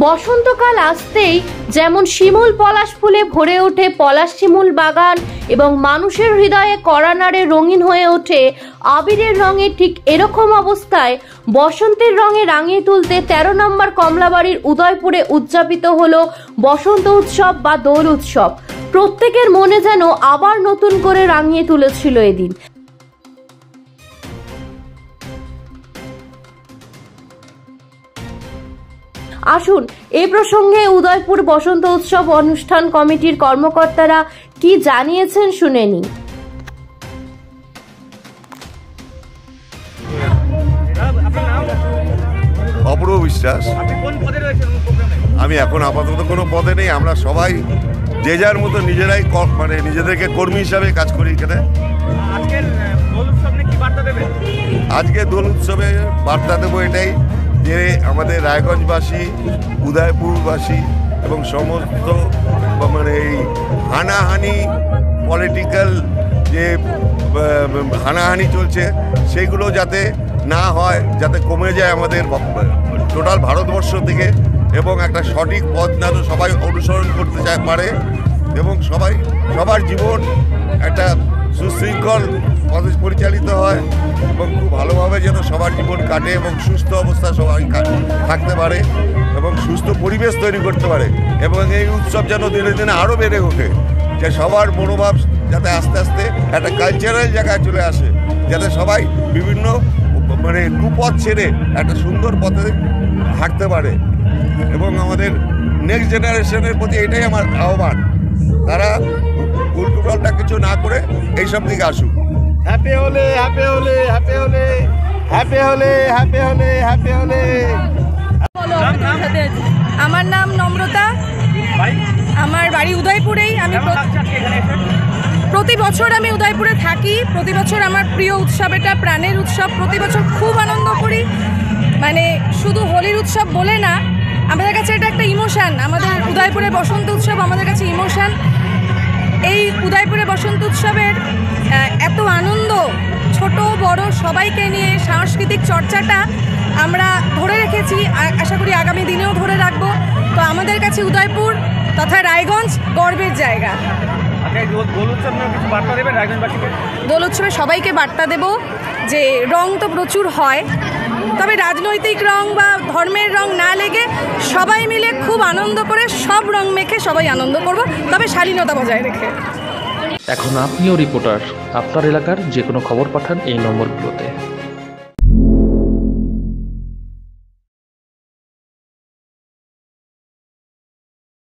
বসন্তকাল আসতেই যেমন শিমুল পলাশ ফুলে ভরে ওঠে পলাশ শিমুল বাগান এবং মানুষের হৃদয়ে কড়ানাড়ে রঙিন হয়ে ওঠে আবিরের রঙে, ঠিক এরকম অবস্থায় বসন্তের রঙে রাঙিয়ে তুলতে 13 নম্বর কমলাবাড়ির উদয়পুরে উদযাপিত হলো বসন্ত উৎসব বা দোল উৎসব। প্রত্যেকের মনে যেন আবার নতুন করে রাঙিয়ে তুলেছিল এদিন। আসুন এ প্রসঙ্গে উদয়পুর বসন্ত উৎসব অনুষ্ঠান কমিটির কর্মকর্তারা কি জানিয়েছেন শুনে নিন। অপূর্ব বিশ্বাস। আমি এখন আপাতত কোনো পদে নেই। আমরা সবাই যে যার মতো নিজেরাই মানে নিজেদেরকে কর্মী হিসাবে কাজ করি এখানে। আজকে দোল উৎসবে বার্তা দেবো এটাই যে আমাদের রায়গঞ্জবাসী, উদয়পুরবাসী এবং সমস্ত মানে এই হানাহানি পলিটিক্যাল যে হানাহানি চলছে সেইগুলো যাতে না হয়, যাতে কমে যায় আমাদের টোটাল ভারতবর্ষ থেকে, এবং একটা সঠিক পথ যেন সবাই অনুসরণ করতে পারে এবং সবার জীবন একটা সুশৃঙ্খল পথে পরিচালিত হয় এবং খুব ভালোভাবে যেন সবার জীবন কাটে এবং সুস্থ অবস্থা সবাই থাকতে পারে এবং সুস্থ পরিবেশ তৈরি করতে পারে এবং এই উৎসব যেন দিনে দিনে আরও বেড়ে ওঠে, যে সবার মনোভাব যাতে আস্তে আস্তে একটা কালচারাল জায়গায় চলে আসে, যাতে সবাই বিভিন্ন মানে কুপথ ছেড়ে একটা সুন্দর পথে হাঁটতে পারে। এবং আমাদের নেক্সট জেনারেশনের প্রতি এটাই আমার আহ্বান, তারা উল্টোপাল্টা কিছু না করে এইসব দিকে আসুক। Happy Holi, happy Holi, happy Holi, happy Holi, happy Holi, happy Holi. আমার নাম নম্রতা, আমার বাড়ি উদয়পুরেই। আমি প্রতি বছর আমি উদয়পুরে থাকি। প্রতি বছর আমার প্রিয় উৎসব এটা, প্রাণের উৎসব। প্রতি বছর খুব আনন্দ করি, মানে শুধু হোলির উৎসব বলে না, আমাদের কাছে এটা একটা ইমোশান। আমাদের উদয়পুরের বসন্ত উৎসব আমাদের কাছে ইমোশান। এই উদয়পুরে বসন্ত উৎসবের এত আনন্দ, ছোট বড় সবাইকে নিয়ে সাংস্কৃতিক চর্চাটা আমরা ধরে রেখেছি, আশা করি আগামী দিনেও ধরে রাখবো। তো আমাদের কাছে উদয়পুর তথা রায়গঞ্জ গর্বের জায়গা। দোল উৎসবে সবাইকে বার্তা দেব যে রং তো প্রচুর হয়, তবে রাজনৈতিক রং বা ধর্মের রং না লেগে সবাই মিলে খুব আনন্দ করে সব রং মেখে সবাই আনন্দ করব, তবে শালীনতা বজায় রেখে। এখন আপনিও রিপোর্টার, আপনার এলাকার যে কোনো খবর পাঠান এই নম্বরগুলোতে।